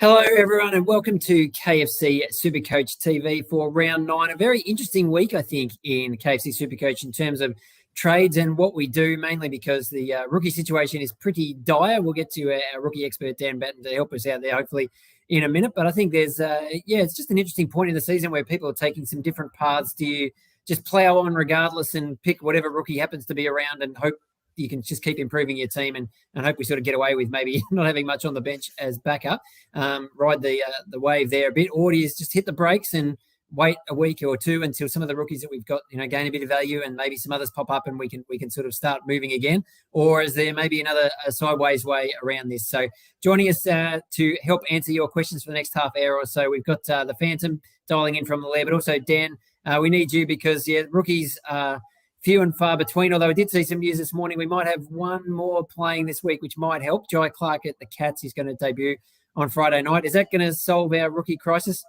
Hello, everyone, and welcome to KFC SuperCoach TV for round 9. A very interesting week, I think, in KFC SuperCoach in terms of trades and what we do, mainly because the rookie situation is pretty dire. We'll get to our rookie expert, Dan Batten, to help us out there, hopefully, in a minute. But I think there's, it's just an interesting point in the season where people are taking some different paths. Do you just plow on regardless and pick whatever rookie happens to be around and hope you can just keep improving your team and hope we sort of get away with maybe not having much on the bench as backup, ride the wave there a bit, or do you just hit the brakes and wait a week or two until some of the rookies that we've got, gain a bit of value and maybe some others pop up and we can sort of start moving again? Or is there maybe another sideways way around this? So joining us to help answer your questions for the next half hour or so, we've got the Phantom dialing in from the lair, but also Dan, we need you because, rookies are few and far between, although I did see some news this morning. We might have one more playing this week, which might help. Jai Clark at the Cats is going to debut on Friday night. Is that going to solve our rookie crisis?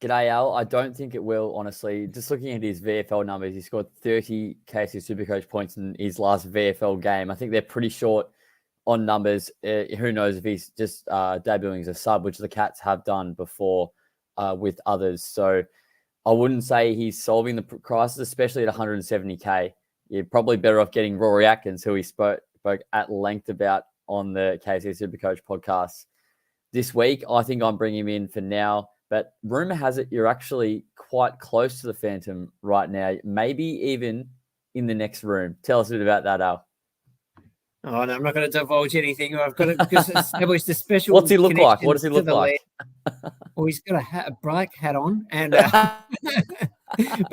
G'day, Al. I don't think it will, honestly. Just looking at his VFL numbers, he scored 30 KFC SuperCoach points in his last VFL game. I think they're pretty short on numbers. Who knows if he's just debuting as a sub, which the Cats have done before with others. So I wouldn't say he's solving the crisis, especially at 170K. You're probably better off getting Rory Atkins, who he spoke at length about on the KFC SuperCoach podcast this week. I think I'm bringing him in for now, but rumor has it you're actually quite close to the Phantom right now, maybe even in the next room. Tell us a bit about that, Al. Oh, no, I'm not going to divulge anything. I've got to just establish the special. What's he look like? What does he look like? Well, he's got a black hat on, and but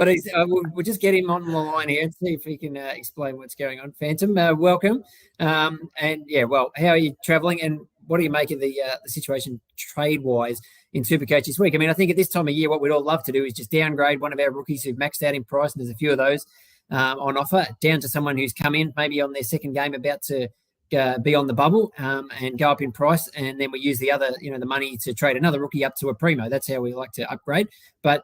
we'll just get him on the line here and see if he can explain what's going on. Phantom, welcome. How are you travelling, and what do you make of the situation trade-wise in SuperCoach this week? I mean, I think at this time of year, what we'd all love to do is just downgrade one of our rookies who've maxed out in price, and there's a few of those on offer, down to someone who's come in maybe on their second game, about to be on the bubble and go up in price, and then we use the other, the money to trade another rookie up to a primo. That's how we like to upgrade. But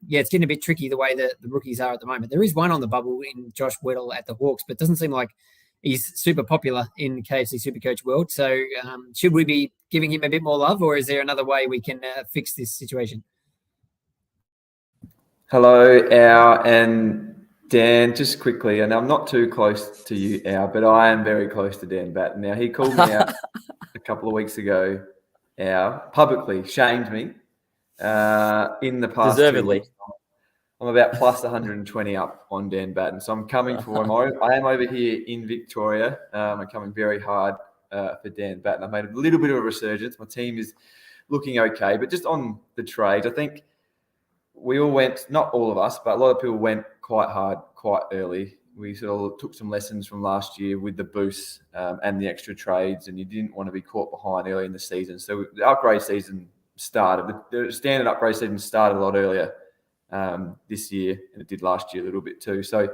it's getting a bit tricky the way that the rookies are at the moment. There is one on the bubble in Josh Weddle at the Hawks, but it doesn't seem like he's super popular in the KFC SuperCoach world. So should we be giving him a bit more love, or is there another way we can fix this situation? Hello, Al and Dan, just quickly, and I'm not too close to you, Al, but I am very close to Dan Batten. Now, he called me out a couple of weeks ago, Al, publicly shamed me in the past. Deservedly. I'm about plus 120 up on Dan Batten, so I'm coming for him. I am over here in Victoria. I'm coming very hard for Dan Batten. I made a little bit of a resurgence. My team is looking okay, but just on the trades, I think we all went, not all of us, but a lot of people went quite hard, quite early. We sort of took some lessons from last year with the boosts and the extra trades, and you didn't want to be caught behind early in the season. So the upgrade season started. The standard upgrade season started a lot earlier this year, and it did last year a little bit too. So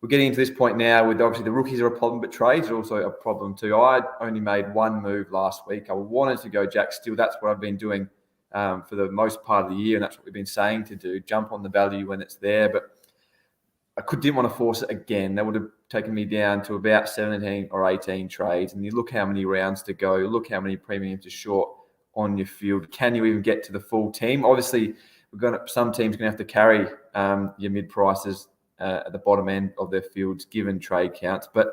we're getting into this point now with, obviously, the rookies are a problem, but trades are also a problem too. I only made one move last week. I wanted to go Jack Steele. That's what I've been doing for the most part of the year, and that's what we've been saying to do, jump on the value when it's there. But I didn't want to force it again. That would have taken me down to about 17 or 18 trades. And you look how many rounds to go, look how many premiums are short on your field. Can you even get to the full team? Obviously, some teams are going to have to carry your mid-prices at the bottom end of their fields, given trade counts. But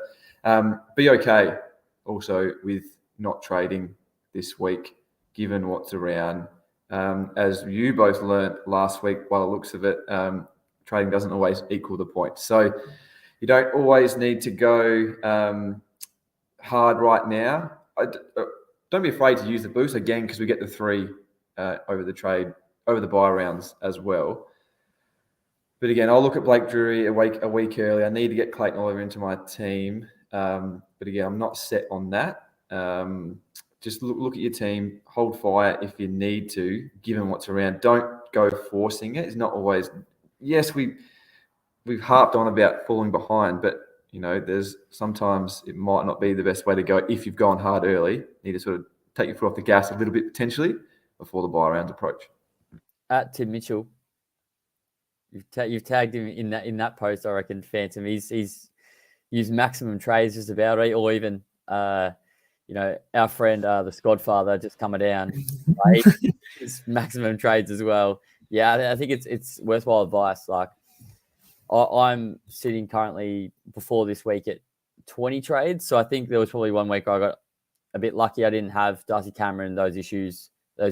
be okay also with not trading this week, given what's around. As you both learnt last week, by the looks of it, trading doesn't always equal the points. So you don't always need to go hard right now. Don't be afraid to use the boost again, because we get the 3 over the buy rounds as well. But again, I'll look at Blake Drury a week early. I need to get Clayton Oliver into my team. But again, I'm not set on that. Just look at your team, hold fire if you need to, given what's around. Don't go forcing it. It's not always. Yes, we've harped on about falling behind, but there's sometimes it might not be the best way to go if you've gone hard early. You need to sort of take your foot off the gas a little bit potentially before the buy rounds approach. At Tim Mitchell, you've tagged him in that post. I reckon Phantom. He's used maximum trades just about, or even our friend, the Squadfather, just coming down. His maximum trades as well. Yeah, I think it's worthwhile advice. Like, I'm sitting currently before this week at 20 trades. So I think there was probably one week where I got a bit lucky. I didn't have Darcy Cameron, those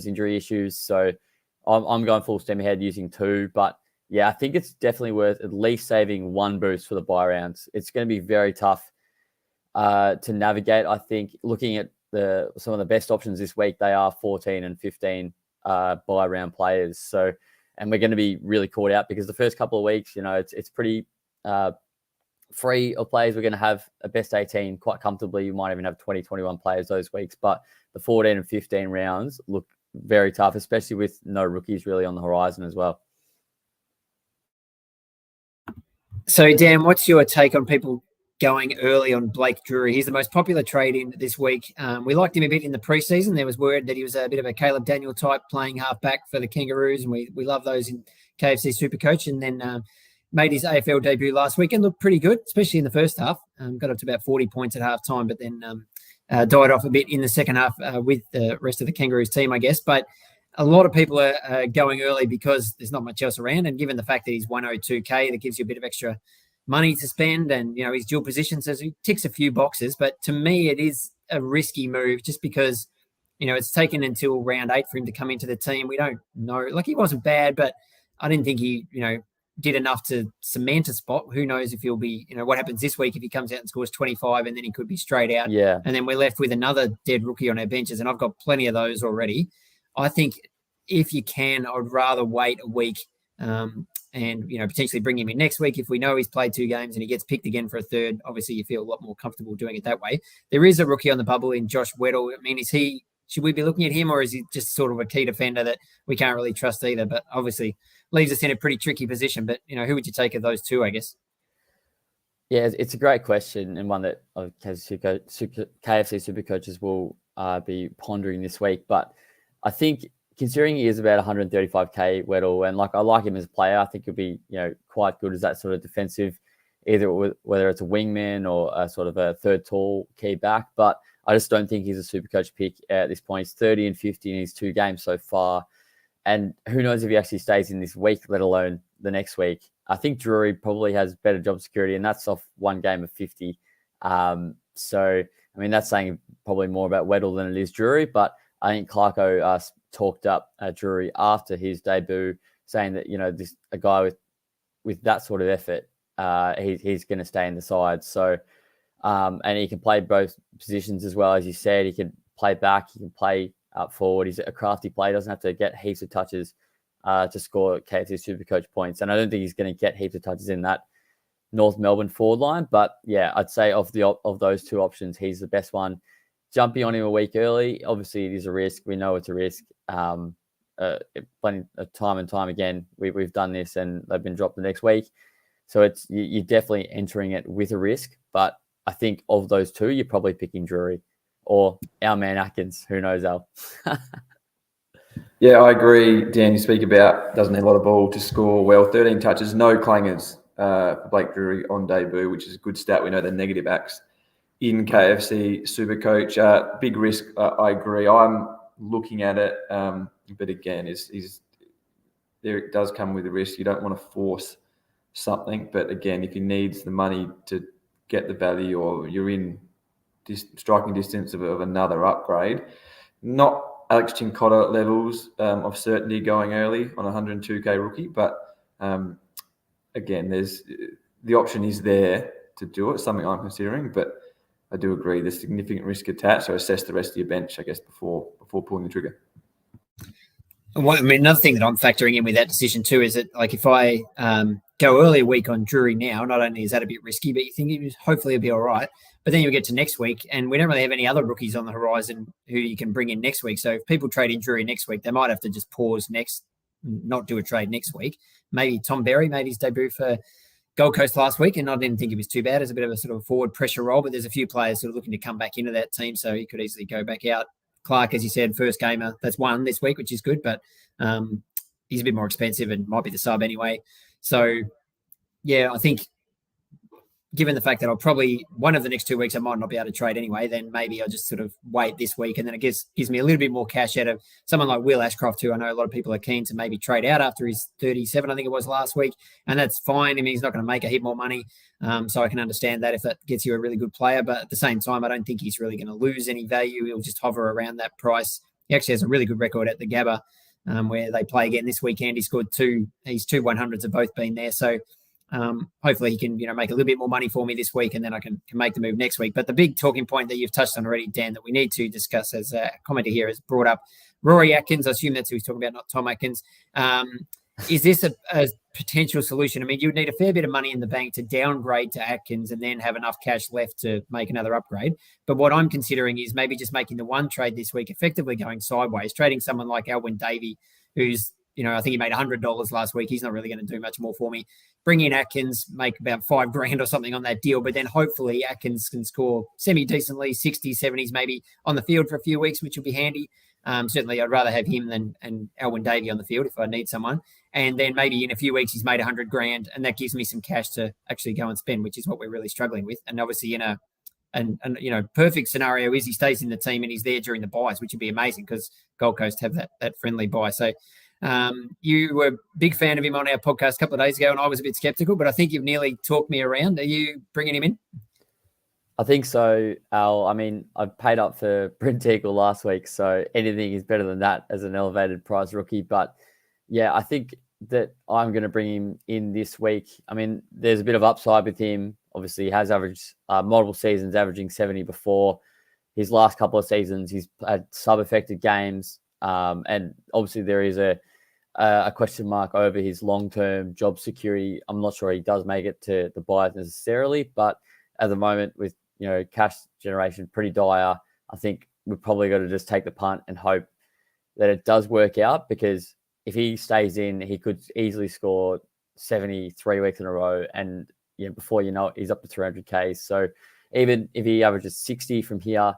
injury issues. So I'm going full steam ahead using 2. But yeah, I think it's definitely worth at least saving 1 boost for the buy rounds. It's going to be very tough to navigate. I think looking at some of the best options this week, they are 14 and 15 buy round players. So, and we're going to be really caught out because the first couple of weeks, it's pretty free of players. We're going to have a best 18 quite comfortably. You might even have 20, 21 players those weeks, but the 14 and 15 rounds look very tough, especially with no rookies really on the horizon as well. So, Dan, what's your take on people going early on Blake Drury? He's the most popular trade in this week. We liked him a bit in the preseason. There was word that he was a bit of a Caleb Daniel type playing halfback for the Kangaroos, and we love those in KFC SuperCoach. And then made his AFL debut last week and looked pretty good, especially in the first half. Got up to about 40 points at half time, but then died off a bit in the second half with the rest of the Kangaroos team, I guess. But a lot of people are going early because there's not much else around. And given the fact that he's 102K, that gives you a bit of extra money to spend. And, his dual position says he ticks a few boxes. But to me, it is a risky move just because, it's taken until round 8 for him to come into the team. We don't know. Like, he wasn't bad, but I didn't think he, did enough to cement a spot. Who knows if he'll be, what happens this week if he comes out and scores 25 and then he could be straight out. Yeah. And then we're left with another dead rookie on our benches. And I've got plenty of those already. I think if you can, I'd rather wait a week and, potentially bring him in next week. If we know he's played 2 games and he gets picked again for a third, obviously you feel a lot more comfortable doing it that way. There is a rookie on the bubble in Josh Weddle. I mean, should we be looking at him or is he just sort of a key defender that we can't really trust either? But obviously leaves us in a pretty tricky position. But, who would you take of those 2, I guess? Yeah, it's a great question and one that KFC SuperCoaches will be pondering this week. But I think considering he is about 135K Weddle, and I like him as a player, I think he'll be, quite good as that sort of defensive, whether it's a wingman or a sort of a third tall key back. But I just don't think he's a SuperCoach pick at this point. He's 30 and 50 in his 2 games so far. And who knows if he actually stays in this week, let alone the next week. I think Drury probably has better job security, and that's off 1 game of 50. So, I mean, that's saying probably more about Weddle than it is Drury. But I think Clarko talked up Drury after his debut, saying that, a guy with that sort of effort, he's going to stay in the side. So, and he can play both positions as well. As you said, he can play back, he can play up forward. He's a crafty player. Doesn't have to get heaps of touches to score KFC SuperCoach points. And I don't think he's going to get heaps of touches in that North Melbourne forward line. But yeah, I'd say of those 2 options, he's the best one. Jumping on him a week early, obviously it is a risk. We know it's a risk. Plenty of time and time again, we've done this and they've been dropped the next week. So you're definitely entering it with a risk. But I think of those 2, you're probably picking Drury. Or our man Atkins, who knows, Al? Yeah, I agree. Dan, you speak about doesn't have a lot of ball to score well. 13 touches, no clangers for Blake Drury on debut, which is a good stat. We know the negative acts in KFC SuperCoach. Big risk, I agree. I'm looking at it, but again, there it does come with a risk. You don't want to force something, but again, if he needs the money to get the value or you're in striking distance of another upgrade. Not Alex Chincotta levels of certainty going early on a 102K rookie, but again, the option is there to do it, something I'm considering, but I do agree there's significant risk attached, so assess the rest of your bench, I guess, before pulling the trigger. Another thing that I'm factoring in with that decision too is that, if I go early a week on Drury now, not only is that a bit risky, but you think hopefully it'll be all right. But then you'll get to next week, and we don't really have any other rookies on the horizon who you can bring in next week. So if people trade in Drury next week, they might have to just pause not do a trade next week. Maybe Tom Berry made his debut for Gold Coast last week, and I didn't think it was too bad as a bit of a sort of forward pressure role, but there's a few players who are looking to come back into that team, so he could easily go back out. Clark, as you said, first gamer, that's 1 this week, which is good, but he's a bit more expensive and might be the sub anyway. So, yeah, I think given the fact that I'll probably one of the next 2 weeks I might not be able to trade anyway, then maybe I'll just sort of wait this week, and then it gives me a little bit more cash out of someone like Will Ashcroft, who I know a lot of people are keen to maybe trade out after his 37, I think it was last week, and that's fine. I mean, he's not going to make a heap more money, so I can understand that if that gets you a really good player, but at the same time, I don't think he's really going to lose any value. He'll just hover around that price. He actually has a really good record at the Gabba, where they play again this weekend. He scored his 2 100s have both been there, so hopefully he can, make a little bit more money for me this week, and then I can make the move next week. But the big talking point that you've touched on already, Dan, that we need to discuss, as a commenter here has brought up, Rory Atkins. I assume that's who he's talking about, not Tom Atkins. Is this a potential solution? I mean, you would need a fair bit of money in the bank to downgrade to Atkins and then have enough cash left to make another upgrade. But what I'm considering is maybe just making the one trade this week, effectively going sideways, trading someone like Alwyn Davey, who's, I think he made $100 last week. He's not really going to do much more for me. Bring in Atkins, make about $5,000 or something on that deal, but then hopefully Atkins can score semi-decently, 60s, 70s, maybe on the field for a few weeks, which will be handy. Certainly, I'd rather have him than Alwyn Davey on the field if I need someone. And then maybe in a few weeks he's made $100,000, and that gives me some cash to actually go and spend, which is what we're really struggling with. And obviously, in a perfect scenario is he stays in the team and he's there during the buys, which would be amazing because Gold Coast have that friendly buy. So you were a big fan of him on our podcast a couple of days ago, and I was a bit skeptical, but I think you've nearly talked me around. Are you bringing him in? I think so, Al. I mean, I paid up for Brent Eagle last week, so anything is better than that as an elevated price rookie. But yeah, I think that I'm going to bring him in this week. I mean, there's a bit of upside with him. Obviously, he has averaged multiple seasons, averaging 70 before. His last couple of seasons, he's had sub-affected games. And obviously there is a question mark over his long-term job security. I'm not sure he does make it to the buys necessarily, but at the moment with, cash generation pretty dire, I think we've probably got to just take the punt and hope that it does work out, because if he stays in, he could easily score 70 3 weeks in a row. And before you know it, he's up to 300K. So even if he averages 60 from here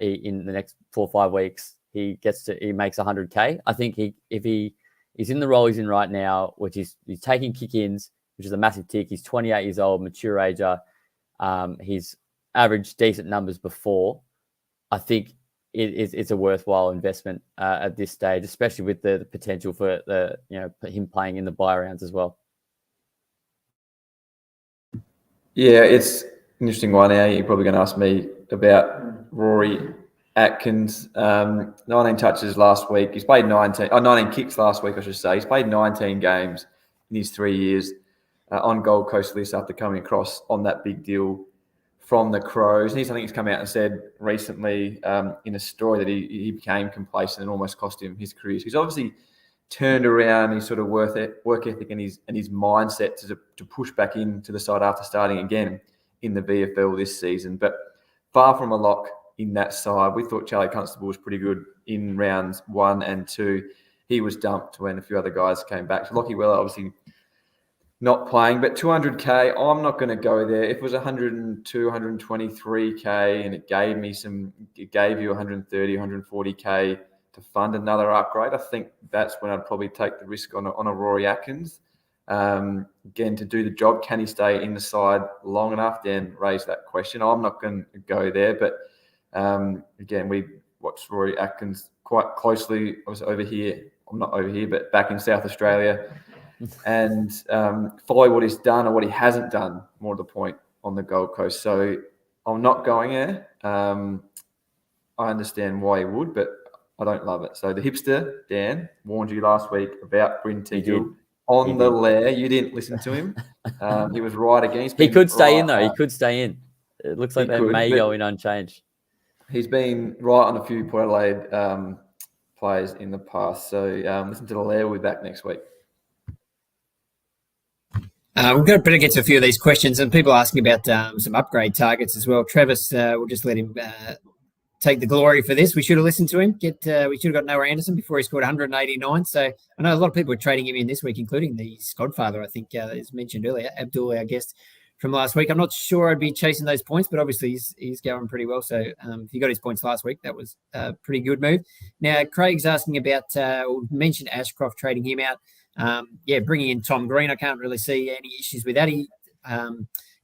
in the next 4 or 5 weeks, he makes 100K. I think if he is in the role he's in right now, which is he's taking kick-ins, which is a massive tick. He's 28 years old, mature ager. He's averaged decent numbers before. I think it's a worthwhile investment at this stage, especially with the potential for him playing in the buy rounds as well. Yeah, it's an interesting one. Now you're probably going to ask me about Rory Atkins. 19 touches last week. He's played 19 kicks last week, I should say. He's played 19 games in his 3 years on Gold Coast list after coming across on that big deal from the Crows. And I think he's come out and said recently in a story that he became complacent and almost cost him his career. So he's obviously turned around his sort of work ethic and his mindset to push back into the side after starting again in the VFL this season. But far from a lock in that side. We thought Charlie Constable was pretty good in rounds 1 and 2. He was dumped when a few other guys came back. So Lockie Weller obviously not playing, but 200K, I'm not going to go there. If it was 102, 123K and it gave you 130, 140K to fund another upgrade, I think that's when I'd probably take the risk on a Rory Atkins. Again, to do the job, can he stay in the side long enough? Dan raised that question. I'm not going to go there, but again, we watched Rory Atkins quite closely. I was over here. I'm not over here, but back in South Australia, and follow what he's done or what he hasn't done, more to the point, on the Gold Coast. So I'm not going there. I understand why he would, but I don't love it. So the hipster, Dan, warned you last week about Bryn Teagle on the lair. You didn't listen to him. He was right again. He could stay in, though. He could stay in. It looks like they may go in unchanged. He's been right on a few Port Adelaide players in the past. So listen to the lair. We'll be back next week. We've got to get to a few of these questions, and people asking about some upgrade targets as well. Travis, we'll just let him take the glory for this. We should have listened to him. We should have got Noah Anderson before he scored 189. So I know a lot of people are trading him in this week, including the Godfather, I think, as mentioned earlier, Abdul, our guest from last week. I'm not sure I'd be chasing those points, but obviously he's going pretty well. So if you got his points last week, that was a pretty good move. Now, Craig's asking about, mentioned Ashcroft, trading him out. Bringing in Tom Green, I can't really see any issues with that. He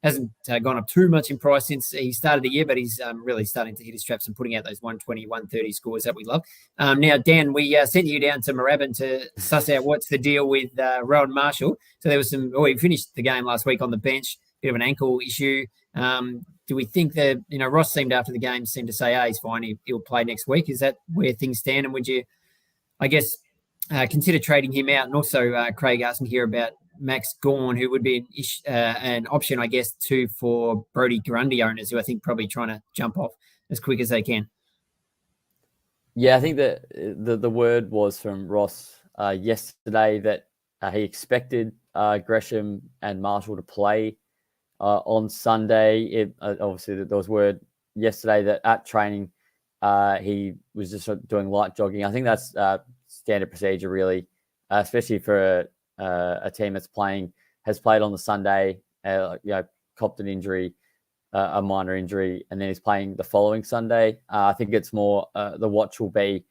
hasn't gone up too much in price since he started the year, but he's really starting to hit his straps and putting out those 120, 130 scores that we love. Now, Dan, we sent you down to Moorabbin to suss out what's the deal with Rowan Marshall. So there was he finished the game last week on the bench, bit of an ankle issue. Do we think that, Ross seemed after the game to say, he's fine, he'll play next week. Is that where things stand? And would you, I guess, consider trading him out? And also Craig asking here about Max Gawn, who would be an option, I guess, too, for Brodie Grundy owners, who I think probably trying to jump off as quick as they can. Yeah, I think that the word was from Ross yesterday that he expected Gresham and Marshall to play on Sunday. Obviously, there was word yesterday that at training he was just doing light jogging. I think that's standard procedure, really, especially for a team has played on the Sunday, copped an injury, a minor injury, and then is playing the following Sunday. I think it's more the watch will be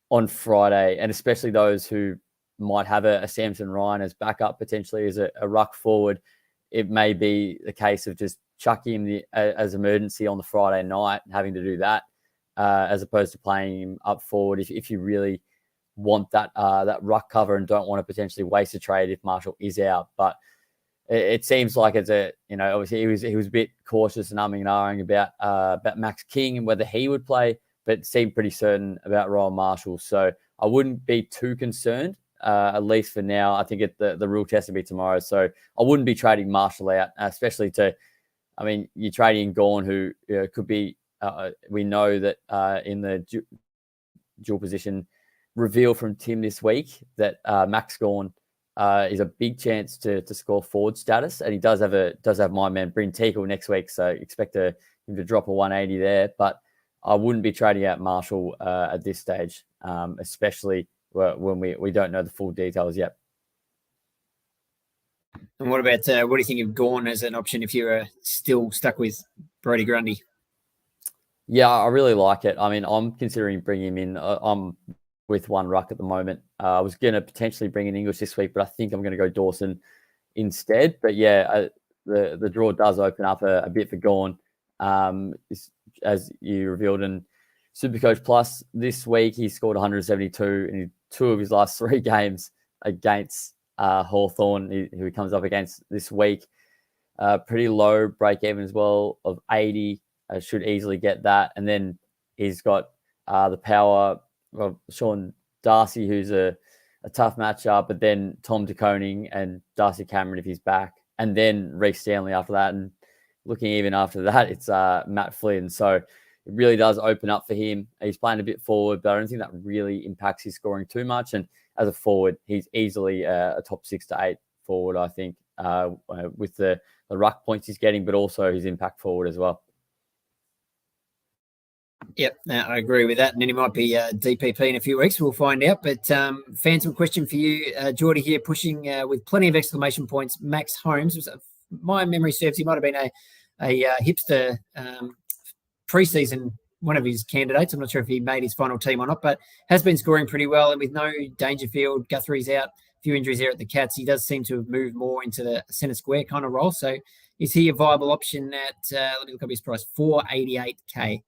on Friday, and especially those who might have a Samson Ryan as backup potentially as a ruck forward. It may be the case of just chucking him as emergency on the Friday night and having to do that, as opposed to playing him up forward if you really want that ruck cover and don't want to potentially waste a trade if Marshall is out. But it seems like it's obviously he was a bit cautious and umming and ahhing about Max King and whether he would play, but seemed pretty certain about Rowan Marshall. So I wouldn't be too concerned. At least for now. I think the real test will be tomorrow. So I wouldn't be trading Marshall out, especially you're trading Gawn, who could be, we know that in the dual position reveal from Tim this week that Max Gawn is a big chance to score forward status. And he does have my man Bryn Teakle next week. So expect him to drop a 180 there. But I wouldn't be trading out Marshall at this stage, especially when we don't know the full details yet. And what about what do you think of Gawn as an option if you're still stuck with Brodie Grundy? Yeah, I really like it. I mean, I'm considering bringing him in. I'm with one ruck at the moment. I was going to potentially bring in English this week, but I think I'm going to go Dawson instead. But yeah, the draw does open up a bit for Gawn, as you revealed in SuperCoach Plus this week. He scored 172 in 2 of his last 3 games against Hawthorn, who he comes up against this week. Pretty low break even as well of 80. Should easily get that. And then he's got the power of Sean Darcy, who's a tough matchup, but then Tom De Koning and Darcy Cameron if he's back, and then Reece Stanley after that. And looking even after that, it's Matt Flynn. So it really does open up for him. He's playing a bit forward, but I don't think that really impacts his scoring too much. And as a forward, he's easily a top 6 to 8 forward, I think, with the ruck points he's getting, but also his impact forward as well. Yep, I agree with that. And then he might be DPP in a few weeks. We'll find out. But phantom question for you, Geordie here, pushing with plenty of exclamation points. Max Holmes, my memory serves, he might have been a hipster preseason, one of his candidates. I'm not sure if he made his final team or not, but has been scoring pretty well. And with no Dangerfield, Guthrie's out, a few injuries there at the Cats, he does seem to have moved more into the centre square kind of role. So is he a viable option at, let me look up his price, $488K?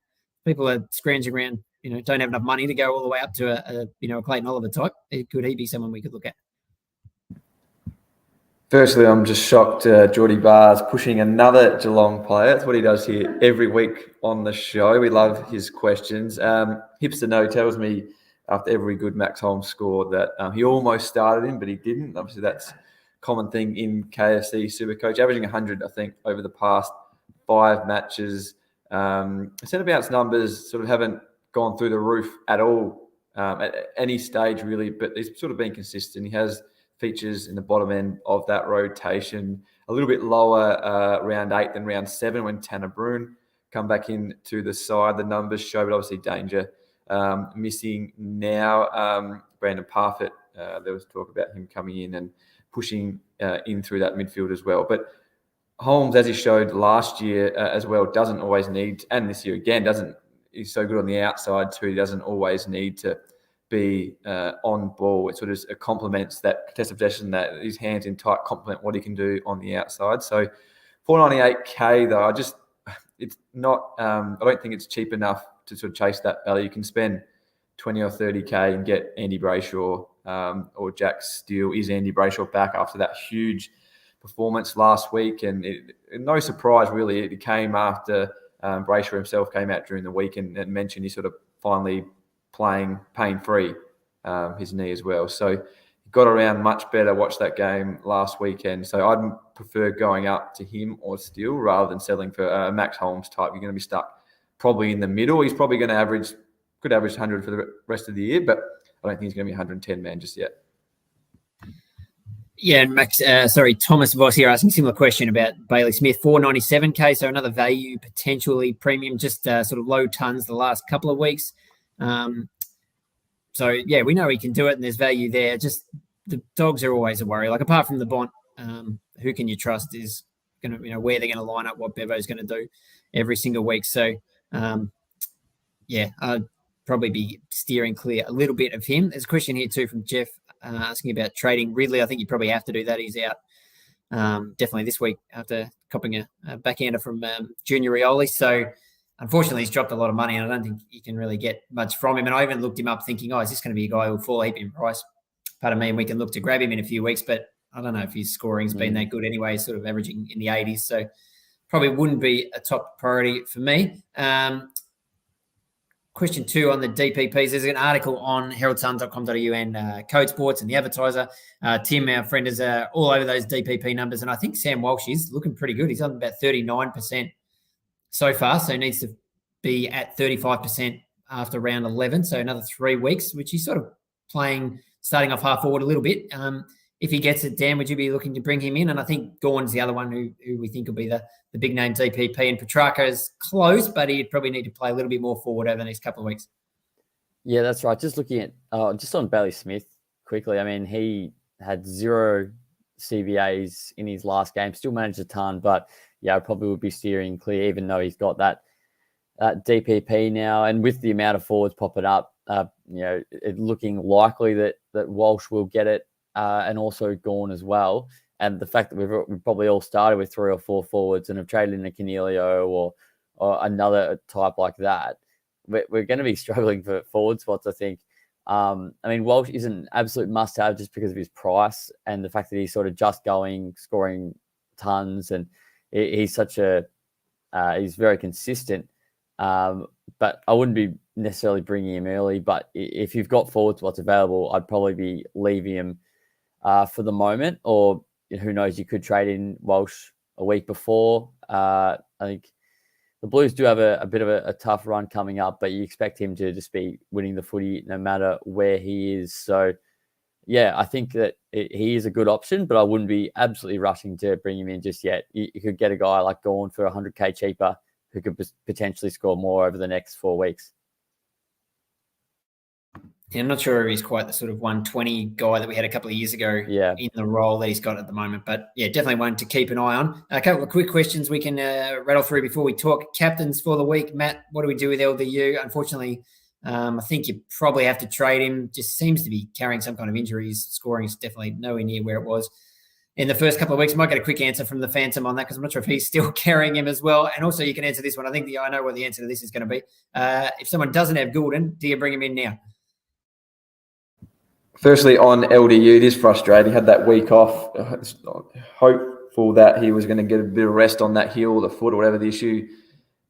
People are scrounging around, don't have enough money to go all the way up to a Clayton Oliver type. Could he be someone we could look at? Firstly, I'm just shocked Geordie Barr's pushing another Geelong player. That's what he does here every week on the show. We love his questions. Hipster No tells me after every good Max Holmes score that he almost started him, but he didn't. Obviously, that's a common thing in KFC SuperCoach, averaging 100, I think, over the past 5 matches. Centre bounce numbers sort of haven't gone through the roof at all at any stage, really, but he's sort of been consistent. He has features in the bottom end of that rotation, a little bit lower round 8 than round 7 when Tanner Bruhn come back into the side. The numbers show, but obviously Danger missing now. Brandon Parfitt, there was talk about him coming in and pushing in through that midfield as well. But Holmes, as he showed last year as well, doesn't always need, and this year again, he's so good on the outside too, he doesn't always need to be on ball. It sort of complements that contested possession, that his hands in tight complement what he can do on the outside. So $498K though. It's not. I don't think it's cheap enough to sort of chase that value. You can spend 20 or 30K and get Andy Brayshaw or Jack Steele. Is Andy Brayshaw back after that huge performance last week? And no surprise, really. It came after Brayshaw himself came out during the week and mentioned he's sort of finally playing pain-free his knee as well. So he got around much better. Watched that game last weekend. So I'd prefer going up to him or Steele rather than settling for Max Holmes type. You're going to be stuck probably in the middle. He's probably going to could average 100 for the rest of the year, but I don't think he's going to be 110 man just yet. Yeah, and Thomas Voss here asking a similar question about Bailey Smith, $497K, so another value, potentially premium, just sort of low tons the last couple of weeks. So, yeah, we know he can do it and there's value there. Just the dogs are always a worry. Like, apart from the Bont, who can you trust is going to, where they're going to line up, what Bevo's going to do every single week. So, I'd probably be steering clear a little bit of him. There's a question here too from Jeff asking about trading Ridley. I think you probably have to do that. He's out definitely this week after copping a backhander from Junior Rioli. So unfortunately, he's dropped a lot of money and I don't think you can really get much from him. And I even looked him up thinking, is this going to be a guy who'll fall a heap in price? Pardon me, and we can look to grab him in a few weeks, but I don't know if his scoring's been that good anyway, sort of averaging in the 80s. So probably wouldn't be a top priority for me. Question 2 on the DPPs. There's an article on heraldsun.com.au and Code Sports and the Advertiser. Tim, our friend, is all over those DPP numbers. And I think Sam Walsh is looking pretty good. He's on about 39% so far. So he needs to be at 35% after round 11. So another 3 weeks, which he's sort of starting off half forward a little bit. If he gets it, Dan, would you be looking to bring him in? And I think Gorn's the other one who we think will be the big name DPP. And Petrarca is close, but he'd probably need to play a little bit more forward over the next couple of weeks. Yeah, that's right. Just looking at, just on Bailey Smith quickly, I mean, he had 0 CBAs in his last game, still managed a ton, but yeah, I probably would be steering clear, even though he's got that DPP now. And with the amount of forwards popping up, it looking likely that Walsh will get it. And also Gorn as well. And the fact that we've probably all started with 3 or 4 forwards and have traded in a Canelio or another type like that, we're going to be struggling for forward spots, I think. I mean, Walsh is an absolute must-have just because of his price and the fact that he's sort of just scoring tons, and he's he's very consistent. But I wouldn't be necessarily bringing him early. But if you've got forward spots available, I'd probably be leaving him for the moment, or who knows, you could trade in Walsh a week before. I think the Blues do have a bit of a tough run coming up, but you expect him to just be winning the footy no matter where he is. So, yeah, I think that he is a good option, but I wouldn't be absolutely rushing to bring him in just yet. You could get a guy like Gorn for 100K cheaper who could potentially score more over the next 4 weeks. Yeah, I'm not sure if he's quite the sort of 120 guy that we had a couple of years ago in the role that he's got at the moment. But, yeah, definitely one to keep an eye on. A couple of quick questions we can rattle through before we talk captains for the week. Matt, what do we do with LDU? Unfortunately, I think you probably have to trade him. Just seems to be carrying some kind of injuries. Scoring is definitely nowhere near where it was in the first couple of weeks. Might get a quick answer from the Phantom on that because I'm not sure if he's still carrying him as well. And also you can answer this one. I think I know what the answer to this is going to be. If someone doesn't have Goulden, do you bring him in now? Firstly, on LDU, it is frustrating. He had that week off. Hopeful that he was going to get a bit of rest on that heel, the foot, or whatever the issue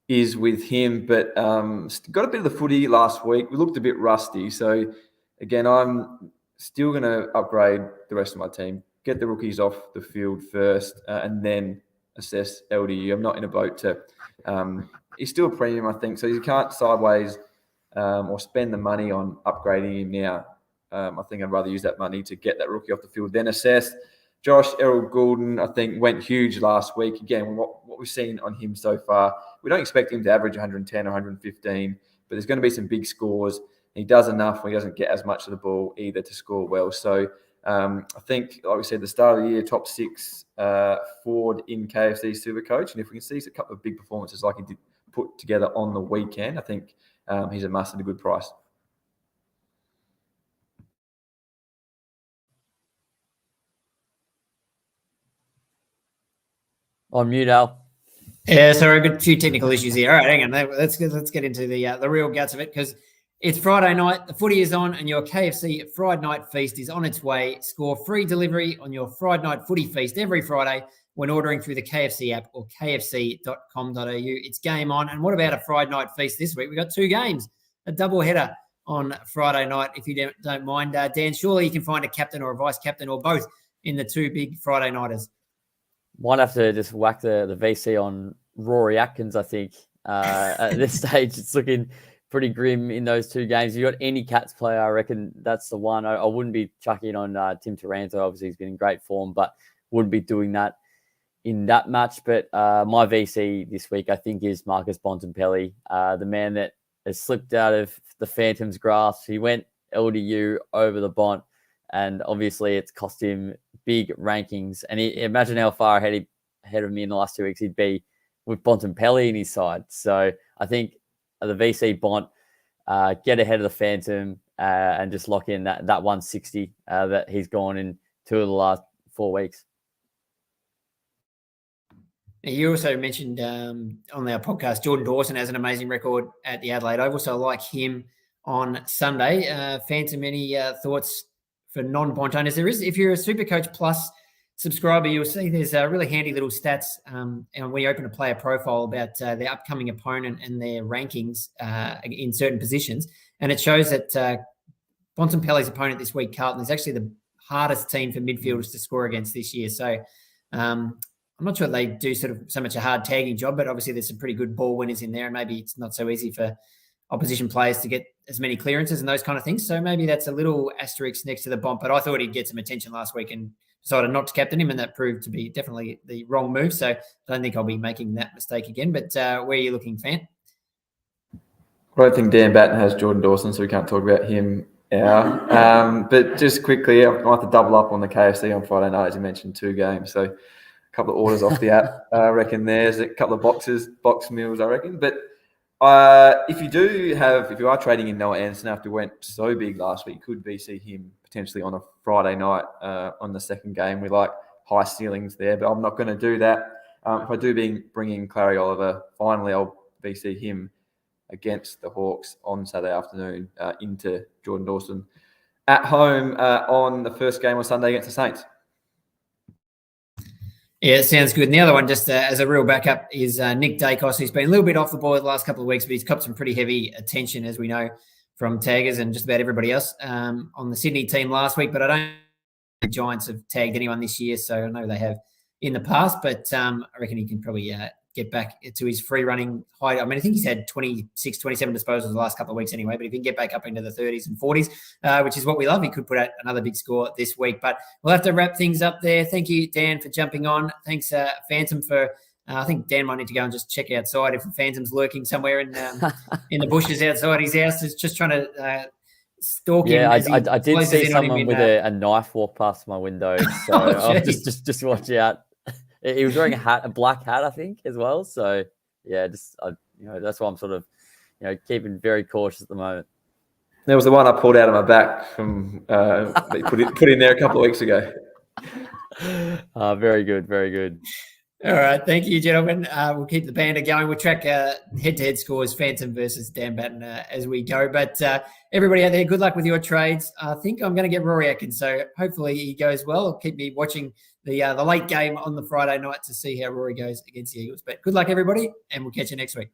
is with him. But got a bit of the footy last week. We looked a bit rusty. So, again, I'm still going to upgrade the rest of my team. Get the rookies off the field first and then assess LDU. I'm not in a boat to he's still a premium, I think. So you can't sideways or spend the money on upgrading him now. I think I'd rather use that money to get that rookie off the field, then assess. Josh Errol-Goulden, I think, went huge last week. Again, what we've seen on him so far, we don't expect him to average 110 or 115, but there's going to be some big scores. He does enough when he doesn't get as much of the ball either to score well. So I think, like we said, the start of the year, top 6 forward in KFC SuperCoach. And if we can see a couple of big performances like he did put together on the weekend, I think he's a must at a good price. On mute, Al. Yeah, sorry, a few technical issues here. All right, hang on. Let's get into the real guts of it, because it's Friday night. The footy is on, and your KFC Friday night feast is on its way. Score free delivery on your Friday night footy feast every Friday when ordering through the KFC app or kfc.com.au. It's game on. And what about a Friday night feast this week? We've got 2 games, a double header on Friday night. If you don't mind, Dan, surely you can find a captain or a vice captain or both in the 2 big Friday nighters. Might have to just whack the VC on Rory Atkins, I think. At this stage, it's looking pretty grim in those 2 games. If you got any Cats player, I reckon that's the one. I wouldn't be chucking on Tim Taranto. Obviously, he's been in great form, but wouldn't be doing that in that match. But my VC this week, I think, is Marcus Bontempelli, the man that has slipped out of the Phantoms' grasp. He went LDU over the Bont, and obviously it's cost him big rankings. And imagine how far ahead of me in the last 2 weeks he'd be with Bontempelli in his side. So I think the VC Bont, get ahead of the Phantom and just lock in that 160 that he's gone in 2 of the last 4 weeks. You also mentioned on our podcast, Jordan Dawson has an amazing record at the Adelaide Oval, so I like him on Sunday. Phantom, any thoughts for non-Bont owners? There is, if you're a SuperCoach Plus subscriber, you'll see there's really handy little stats, and when you open a player profile about their upcoming opponent and their rankings in certain positions, and it shows that Bontempelli's opponent this week, Carlton, is actually the hardest team for midfielders to score against this year. So I'm not sure they do sort of so much a hard tagging job, but obviously there's some pretty good ball winners in there, and maybe it's not so easy for opposition players to get as many clearances and those kind of things. So maybe that's a little asterisk next to the Bont, but I thought he'd get some attention last week and decided not to captain him, and that proved to be definitely the wrong move. So I don't think I'll be making that mistake again. But where are you looking, Fan? I don't think Dan Batten has Jordan Dawson, so we can't talk about him now. But just quickly, I might have to double up on the KFC on Friday night, as you mentioned, 2 games. So a couple of orders off the app, I reckon. There's a couple of box meals, I reckon. But if you are trading in Noah Anderson after he went so big last week, could VC him potentially on a Friday night on the second game. We like high ceilings there, but I'm not going to do that. If I do bring in Clary Oliver, finally I'll VC him against the Hawks on Saturday afternoon into Jordan Dawson at home on the first game on Sunday against the Saints. Yeah, it sounds good. And the other one, just as a real backup, is Nick Dacos, who's been a little bit off the ball the last couple of weeks, but he's copped some pretty heavy attention, as we know, from taggers and just about everybody else on the Sydney team last week. But I don't think the Giants have tagged anyone this year, so I know they have in the past. But I reckon he can probably get back to his free running height. I mean, I think he's had 26, 27 disposals the last couple of weeks anyway, but if he can get back up into the 30s and 40s, which is what we love, he could put out another big score this week. But we'll have to wrap things up there. Thank you, Dan, for jumping on. Thanks, Phantom, for I think Dan might need to go and just check outside if the Phantom's lurking somewhere in the bushes outside his house. Is just trying to stalk him. Yeah, I did see someone with a knife walk past my window, so just watch out. He was wearing a black hat, I think, as well. So yeah, that's why I'm sort of, keeping very cautious at the moment. That was the one I pulled out of my back from put in there a couple of weeks ago. Very good, very good. All right, thank you, gentlemen. We'll keep the banter going. We'll track head-to-head scores, Phantom versus Dan Batten, as we go. But everybody out there, good luck with your trades. I think I'm going to get Rory Atkins, so hopefully he goes well. I'll keep me watching the late game on the Friday night to see how Rory goes against the Eagles. But good luck, everybody, and we'll catch you next week.